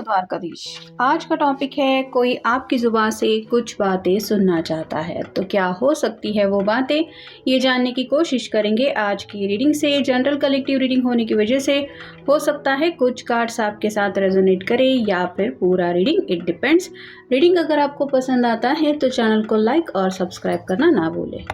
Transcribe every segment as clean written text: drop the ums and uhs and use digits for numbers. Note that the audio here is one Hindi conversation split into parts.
द्वारकाधीश। आज का टॉपिक है कोई आपकी जुबान से कुछ बातें सुनना चाहता है, तो क्या हो सकती है वो बातें, ये जानने की कोशिश करेंगे आज की रीडिंग से। जनरल कलेक्टिव रीडिंग होने की वजह से हो सकता है कुछ कार्ड्स आपके साथ रेजोनेट करे या फिर पूरा रीडिंग, इट डिपेंड्स। रीडिंग अगर आपको पसंद आता है तो चैनल को लाइक और सब्सक्राइब करना ना भूलें।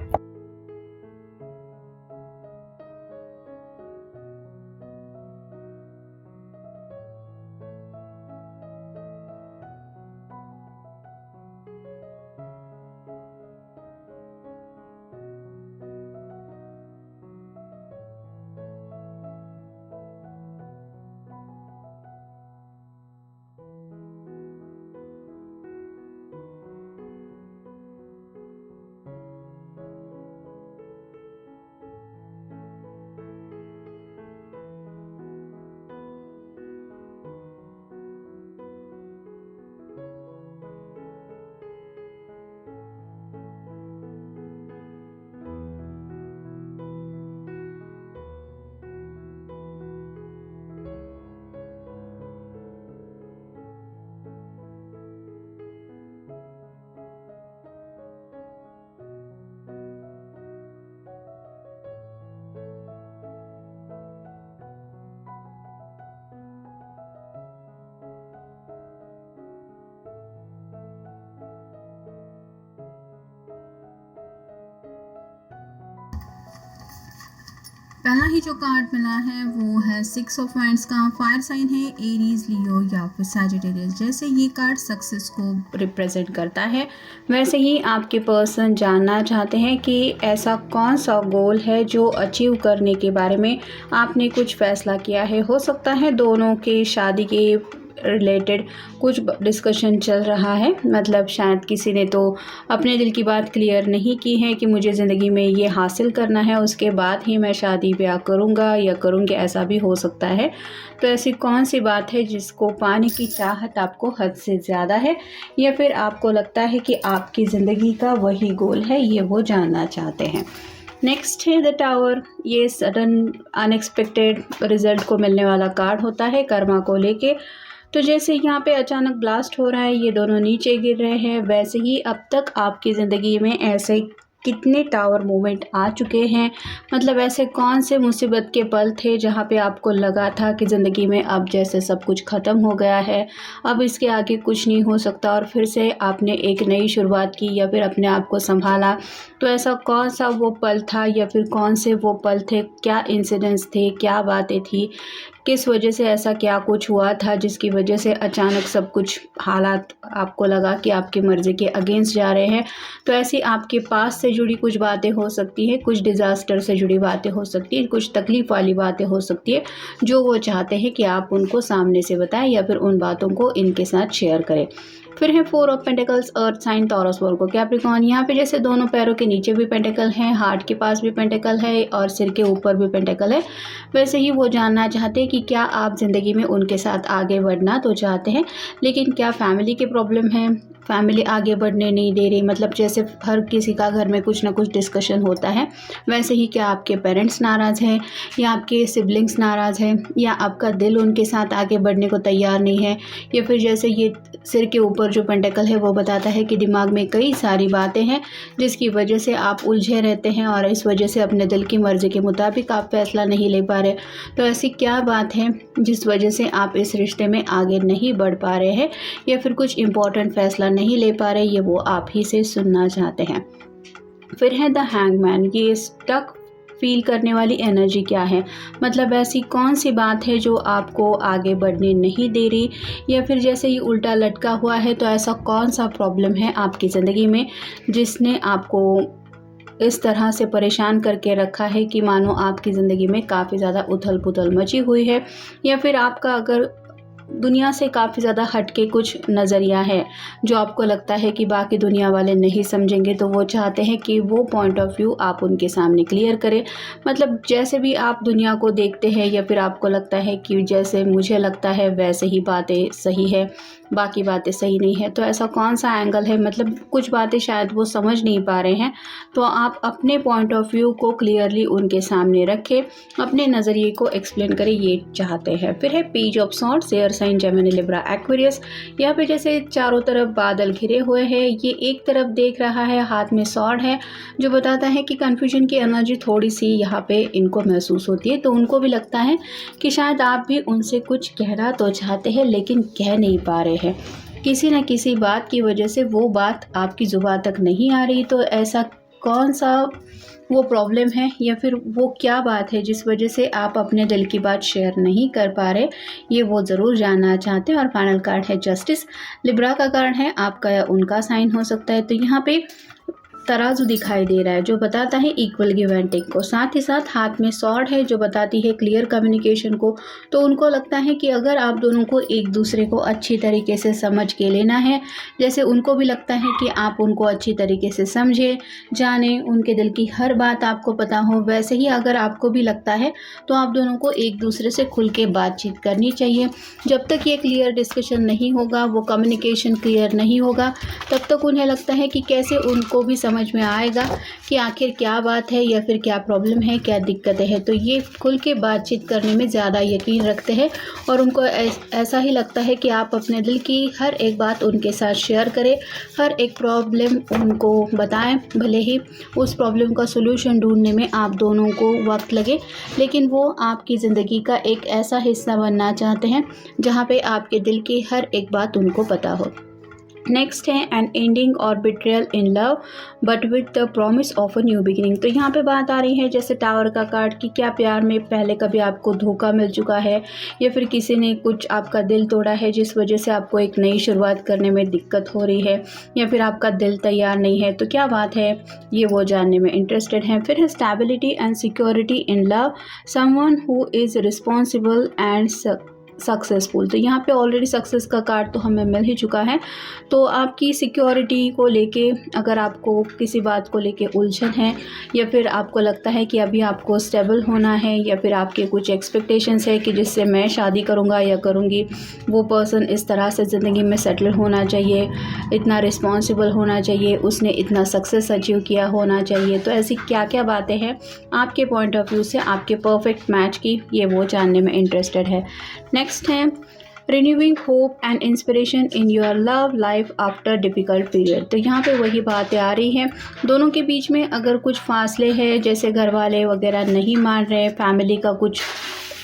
पहला ही जो कार्ड मिला है वो है 6 ऑफ वांड्स का। फायर साइन है एरीज, लियो या फिर सैजिटेरियस। जैसे ये कार्ड सक्सेस को रिप्रेजेंट करता है, वैसे ही आपके पर्सन जानना चाहते हैं कि ऐसा कौन सा गोल है जो अचीव करने के बारे में आपने कुछ फैसला किया है। हो सकता है दोनों के शादी के रिलेटेड कुछ डिस्कशन चल रहा है, मतलब शायद किसी ने तो अपने दिल की बात क्लियर नहीं की है कि मुझे ज़िंदगी में ये हासिल करना है, उसके बाद ही मैं शादी ब्याह करूँगा या करूँगी, ऐसा भी हो सकता है। तो ऐसी कौन सी बात है जिसको पाने की चाहत आपको हद से ज़्यादा है, या फिर आपको लगता है कि आपकी ज़िंदगी का वही गोल है, ये वो जानना चाहते हैं। नेक्स्ट है द टावर। ये सडन अनएक्सपेक्टेड रिजल्ट को मिलने वाला कार्ड होता है कर्मा को लेके। तो जैसे यहाँ पे अचानक ब्लास्ट हो रहा है, ये दोनों नीचे गिर रहे हैं, वैसे ही अब तक आपकी ज़िंदगी में ऐसे कितने टावर मोमेंट आ चुके हैं। मतलब ऐसे कौन से मुसीबत के पल थे जहाँ पे आपको लगा था कि ज़िंदगी में अब जैसे सब कुछ ख़त्म हो गया है, अब इसके आगे कुछ नहीं हो सकता, और फिर से आपने एक नई शुरुआत की या फिर अपने आप को संभाला। तो ऐसा कौन सा वो पल था, या फिर कौन से वो पल थे, क्या इंसिडेंट्स थे, क्या बातें थी, किस वजह से ऐसा क्या कुछ हुआ था जिसकी वजह से अचानक सब कुछ हालात आपको लगा कि आपकी मर्ज़ी के अगेंस्ट जा रहे हैं। तो ऐसी आपके पास से जुड़ी कुछ बातें हो सकती हैं, कुछ डिज़ास्टर से जुड़ी बातें हो सकती हैं, कुछ तकलीफ़ वाली बातें हो सकती है जो वो चाहते हैं कि आप उनको सामने से बताएं या फिर उन बातों को इनके साथ शेयर करें। फिर है 4 of pentacles, earth sign, Taurus, Virgo, Capricorn. यहाँ पे जैसे दोनों पैरों के नीचे भी पेंटिकल हैं, हार्ट के पास भी पेंटिकल है और सिर के ऊपर भी पेंटिकल है। वैसे ही वो जानना चाहते हैं कि क्या आप ज़िंदगी में उनके साथ आगे बढ़ना तो चाहते हैं, लेकिन क्या फैमिली की प्रॉब्लम है, फैमिली आगे बढ़ने नहीं दे रही। मतलब जैसे हर किसी का घर में कुछ ना कुछ डिस्कशन होता है, वैसे ही क्या आपके पेरेंट्स नाराज़ हैं, या आपके सिबलिंग्स नाराज़ हैं, या आपका दिल उनके साथ आगे बढ़ने को तैयार नहीं है। या फिर जैसे ये सिर के ऊपर जो पेंटिकल है वो बताता है कि दिमाग में कई सारी बातें हैं जिसकी वजह से आप उलझे रहते हैं और इस वजह से अपने दिल की मर्ज़ी के मुताबिक आप फैसला नहीं ले पा रहे। तो ऐसी क्या बात है जिस वजह से आप इस रिश्ते में आगे नहीं बढ़ पा रहे हैं, या फिर कुछ इम्पोर्टेंट फैसला नहीं ले पा रहे, ये वो आप ही से सुनना चाहते हैं। फिर है द हैंगमैन। ये स्टक फील करने वाली एनर्जी क्या है, मतलब ऐसी कौन सी बात है जो आपको आगे बढ़ने नहीं दे रही, या फिर जैसे ये उल्टा लटका हुआ है, तो ऐसा कौन सा प्रॉब्लम है आपकी ज़िंदगी में जिसने आपको इस तरह से परेशान करके रखा है कि मानो आपकी ज़िंदगी में काफ़ी ज़्यादा उथल पुथल मची हुई है, या फिर आपका अगर दुनिया से काफ़ी ज़्यादा हटके कुछ नज़रिया है जो आपको लगता है कि बाकी दुनिया वाले नहीं समझेंगे, तो वो चाहते हैं कि वो पॉइंट ऑफ व्यू आप उनके सामने क्लियर करें। मतलब जैसे भी आप दुनिया को देखते हैं, या फिर आपको लगता है कि जैसे मुझे लगता है वैसे ही बातें सही है, बाकी बातें सही नहीं है। तो ऐसा कौन सा एंगल है, मतलब कुछ बातें शायद वो समझ नहीं पा रहे हैं, तो आप अपने पॉइंट ऑफ व्यू को क्लियरली उनके सामने रखें, अपने नज़रिए को एक्सप्लेन करें, ये चाहते हैं। फिर है page of swords, air sign Gemini Libra Aquarius. यहाँ पे जैसे चारों तरफ बादल घिरे हुए हैं, ये एक तरफ देख रहा है, हाथ में स्वॉर्ड है, जो बताता है कि कन्फ्यूजन की एनर्जी थोड़ी सी यहाँ पे इनको महसूस होती है। तो उनको भी लगता है कि शायद आप भी उनसे कुछ कहना तो चाहते हैं लेकिन कह नहीं पा रहे हैं, किसी न किसी बात की वजह से वो बात आपकी ज़ुबान तक नहीं आ रही। तो ऐसा कौन सा वो प्रॉब्लम है या फिर वो क्या बात है जिस वजह से आप अपने दिल की बात शेयर नहीं कर पा रहे, ये वो ज़रूर जानना चाहते हैं। और फाइनल कार्ड है जस्टिस। लिब्रा का कार्ड है, आपका या उनका साइन हो सकता है। तो यहाँ पे तराजू दिखाई दे रहा है जो बताता है इक्वल गिव एंड टेक को, साथ ही साथ हाथ में स्वॉर्ड है जो बताती है क्लियर कम्युनिकेशन को। तो उनको लगता है कि अगर आप दोनों को एक दूसरे को अच्छी तरीके से समझ के लेना है, जैसे उनको भी लगता है कि आप उनको अच्छी तरीके से समझे, जाने, उनके दिल की हर बात आपको पता हो, वैसे ही अगर आपको भी लगता है तो आप दोनों को एक दूसरे से खुल के बातचीत करनी चाहिए। जब तक ये क्लियर डिस्कशन नहीं होगा, वो कम्युनिकेशन क्लियर नहीं होगा, तब तक उन्हें लगता है कि कैसे उनको भी समझ में आएगा कि आखिर क्या बात है या फिर क्या प्रॉब्लम है, क्या दिक्कतें हैं। तो ये खुल के बातचीत करने में ज़्यादा यकीन रखते हैं और उनको ऐसा ही लगता है कि आप अपने दिल की हर एक बात उनके साथ शेयर करें, हर एक प्रॉब्लम उनको बताएं, भले ही उस प्रॉब्लम का सोल्यूशन ढूंढने में आप दोनों को वक्त लगे, लेकिन वो आपकी ज़िंदगी का एक ऐसा हिस्सा बनना चाहते हैं जहाँ पे आपके दिल की हर एक बात उनको पता हो। नेक्स्ट है एन एंडिंग और betrayal in love but with the promise of a new beginning. तो यहाँ पे बात आ रही है जैसे टावर का कार्ड कि क्या प्यार में पहले कभी आपको धोखा मिल चुका है या फिर किसी ने कुछ आपका दिल तोड़ा है जिस वजह से आपको एक नई शुरुआत करने में दिक्कत हो रही है या फिर आपका दिल तैयार नहीं है। तो क्या बात है, ये वो जानने में इंटरेस्टेड हैं। फिर है stability and security in love, someone who is responsible and successful. तो यहाँ पे ऑलरेडी सक्सेस का कार्ड तो हमें मिल ही चुका है। तो आपकी सिक्योरिटी को लेके अगर आपको किसी बात को लेके उलझन है या फिर आपको लगता है कि अभी आपको स्टेबल होना है या फिर आपके कुछ एक्सपेक्टेशंस है कि जिससे मैं शादी करूँगा या करूँगी, वो पर्सन इस तरह से ज़िंदगी में सेटल होना चाहिए, इतना रिस्पॉन्सिबल होना चाहिए, उसने इतना सक्सेस अचीव किया होना चाहिए। तो ऐसी क्या क्या बातें हैं आपके पॉइंट ऑफ व्यू से आपके परफेक्ट मैच की, ये वो जानने में इंटरेस्टेड है। नेक्स्ट है renewing hope and inspiration in your love life after difficult period. तो यहाँ पे वही बातें आ रही हैं, दोनों के बीच में अगर कुछ फासले हैं, जैसे घर वाले वगैरह नहीं मान रहे, फैमिली का कुछ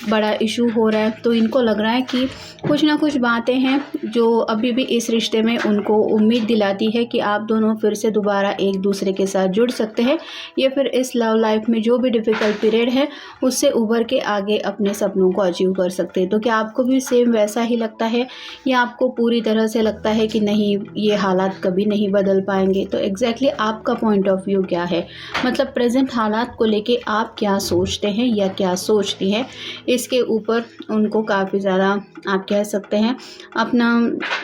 बड़ा इशू हो रहा है, तो इनको लग रहा है कि कुछ ना कुछ बातें हैं जो अभी भी इस रिश्ते में उनको उम्मीद दिलाती है कि आप दोनों फिर से दोबारा एक दूसरे के साथ जुड़ सकते हैं या फिर इस लव लाइफ में जो भी डिफ़िकल्ट पीरियड है उससे उभर के आगे अपने सपनों को अचीव कर सकते हैं। तो क्या आपको भी सेम वैसा ही लगता है या आपको पूरी तरह से लगता है कि नहीं, ये हालात कभी नहीं बदल पाएंगे? तो एग्जैक्टली आपका पॉइंट ऑफ व्यू क्या है, मतलब प्रेजेंट हालात को लेके आप क्या सोचते हैं या क्या सोचती हैं, इसके ऊपर उनको काफ़ी ज़्यादा आप कह सकते हैं अपना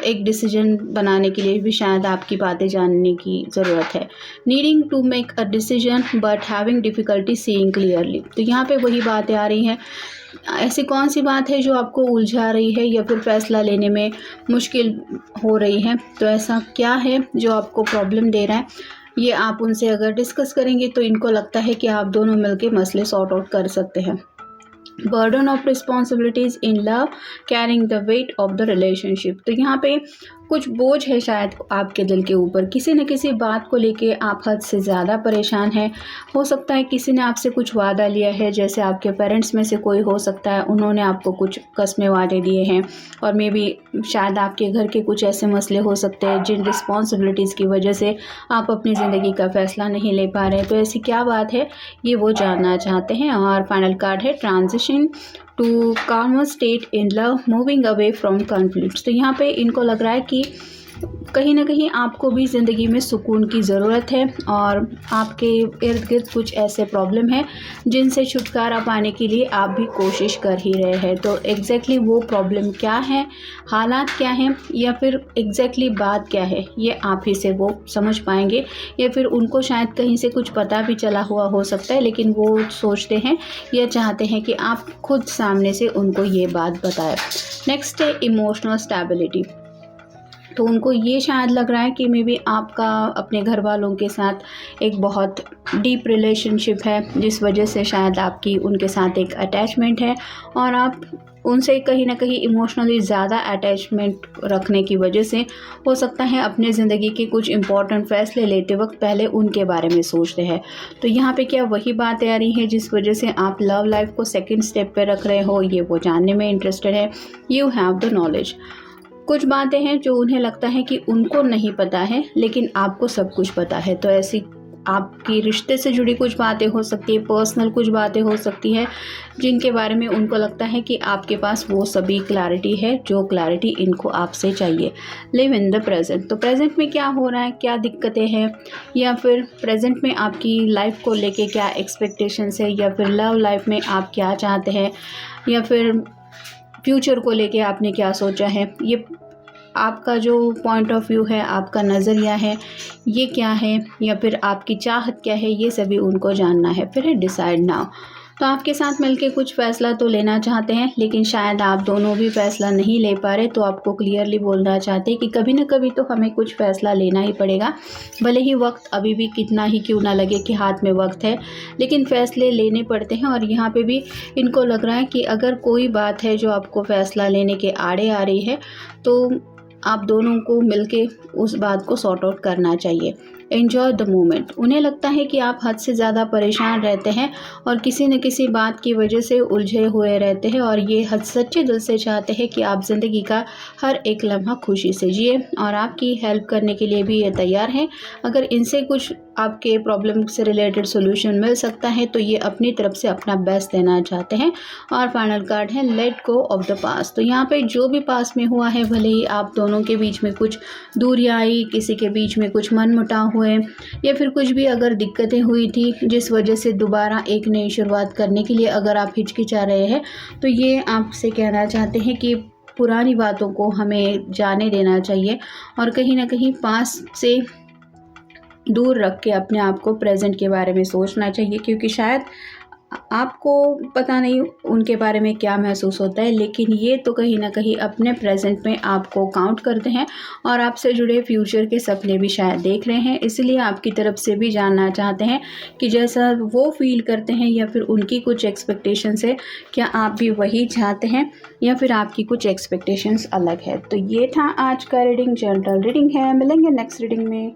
एक डिसीजन बनाने के लिए भी शायद आपकी बातें जानने की ज़रूरत है। Needing to make a decision but having difficulty seeing clearly. तो यहाँ पे वही बातें आ रही हैं, ऐसी कौन सी बात है जो आपको उलझा रही है या फिर फ़ैसला लेने में मुश्किल हो रही है? तो ऐसा क्या है जो आपको प्रॉब्लम दे रहा है, ये आप उनसे अगर डिस्कस करेंगे तो इनको लगता है कि आप दोनों मिलकर मसले सॉर्ट आउट कर सकते हैं। Burden of responsibilities in love carrying the weight of the relationship. तो यहाँ पे कुछ बोझ है शायद आपके दिल के ऊपर, किसी न किसी बात को लेके आप हद से ज़्यादा परेशान हैं। हो सकता है किसी ने आपसे कुछ वादा लिया है, जैसे आपके पेरेंट्स में से कोई हो सकता है, उन्होंने आपको कुछ कस्में वादे दिए हैं और मे बी शायद आपके घर के कुछ ऐसे मसले हो सकते हैं जिन रिस्पॉन्सिबिलिटीज़ की वजह से आप अपनी ज़िंदगी का फ़ैसला नहीं ले पा रहे। तो ऐसी क्या बात है, ये वो जानना चाहते हैं। और फाइनल कार्ड है transition to calmer state in love moving away from conflicts. तो यहाँ पे इनको लग रहा है कि कहीं ना कहीं आपको भी ज़िंदगी में सुकून की ज़रूरत है और आपके इर्द गिर्द कुछ ऐसे प्रॉब्लम है जिनसे छुटकारा पाने के लिए आप भी कोशिश कर ही रहे हैं। तो एग्जैक्टली वो प्रॉब्लम क्या है, हालात क्या हैं या फिर एग्जैक्टली बात क्या है, ये आप ही से वो समझ पाएंगे या फिर उनको शायद कहीं से कुछ पता भी चला हुआ हो सकता है, लेकिन वो सोचते हैं या चाहते हैं कि आप खुद सामने से उनको ये बात बताएं। नेक्स्ट है इमोशनल स्टेबिलिटी। तो उनको ये शायद लग रहा है कि मे बी आपका अपने घर वालों के साथ एक बहुत डीप रिलेशनशिप है जिस वजह से शायद आपकी उनके साथ एक अटैचमेंट है और आप उनसे कहीं ना कहीं इमोशनली ज़्यादा अटैचमेंट रखने की वजह से हो सकता है अपने ज़िंदगी के कुछ इंपॉर्टेंट फैसले लेते वक्त पहले उनके बारे में सोचते हैं। तो यहाँ पे क्या वही बातें आ रही हैं जिस वजह से आप लव लाइफ को सेकंड स्टेप पे रख रहे हो, ये वो जानने में इंटरेस्टेड है। You have the knowledge. कुछ बातें हैं जो उन्हें लगता है कि उनको नहीं पता है लेकिन आपको सब कुछ पता है। तो ऐसी आपकी रिश्ते से जुड़ी कुछ बातें हो सकती है, पर्सनल कुछ बातें हो सकती है जिनके बारे में उनको लगता है कि आपके पास वो सभी क्लैरिटी है जो क्लैरिटी इनको आपसे चाहिए। Live in the present. तो प्रेजेंट में क्या हो रहा है, क्या दिक्कतें हैं, या फिर प्रेजेंट में आपकी लाइफ को लेके क्या एक्सपेक्टेशंस है, या फिर लव लाइफ में आप क्या चाहते हैं, या फिर फ्यूचर को लेके आपने क्या सोचा है। ये आपका जो पॉइंट ऑफ व्यू है, आपका नज़रिया है, ये क्या है, या फिर आपकी चाहत क्या है, ये सभी उनको जानना है। फिर है डिसाइड नाउ। तो आपके साथ मिलके कुछ फ़ैसला तो लेना चाहते हैं लेकिन शायद आप दोनों भी फ़ैसला नहीं ले पा रहे। तो आपको क्लियरली बोलना चाहते हैं कि कभी ना कभी तो हमें कुछ फ़ैसला लेना ही पड़ेगा, भले ही वक्त अभी भी कितना ही क्यों ना लगे कि हाथ में वक्त है, लेकिन फ़ैसले लेने पड़ते हैं। और यहाँ पे भी इनको लग रहा है कि अगर कोई बात है जो आपको फ़ैसला लेने के आड़े आ रही है तो आप दोनों को मिलके उस बात को सॉर्ट आउट करना चाहिए। Enjoy the moment. उन्हें लगता है कि आप हद से ज़्यादा परेशान रहते हैं और किसी न किसी बात की वजह से उलझे हुए रहते हैं, और ये हद सच्चे दिल से चाहते हैं कि आप ज़िंदगी का हर एक लम्हा खुशी से जिए, और आपकी हेल्प करने के लिए भी ये तैयार हैं। अगर इनसे कुछ आपके प्रॉब्लम से रिलेटेड सोल्यूशन मिल सकता है तो ये अपनी तरफ से अपना बेस्ट देना चाहते हैं। और फाइनल कार्ड है let go of the past. तो यहाँ पे जो भी पास में हुआ है, भले ही आप दोनों के बीच में कुछ दूरियां आई, किसी के बीच में कुछ मनमुटाव हुए, या फिर कुछ भी अगर दिक्कतें हुई थी जिस वजह से दोबारा एक नई शुरुआत करने के लिए अगर आप हिचकिचा रहे हैं, तो ये आपसे कहना चाहते हैं कि पुरानी बातों को हमें जाने देना चाहिए और कहीं ना कहीं पास से दूर रख के अपने आप को प्रेजेंट के बारे में सोचना चाहिए। क्योंकि शायद आपको पता नहीं उनके बारे में क्या महसूस होता है, लेकिन ये तो कहीं ना कहीं अपने प्रेजेंट में आपको काउंट करते हैं और आपसे जुड़े फ्यूचर के सपने भी शायद देख रहे हैं। इसलिए आपकी तरफ से भी जानना चाहते हैं कि जैसा वो फील करते हैं या फिर उनकी कुछ एक्सपेक्टेशंस है, क्या आप भी वही चाहते हैं या फिर आपकी कुछ एक्सपेक्टेशंस अलग है। तो ये था आज का रीडिंग, जनरल रीडिंग है। मिलेंगे नेक्स्ट रीडिंग में।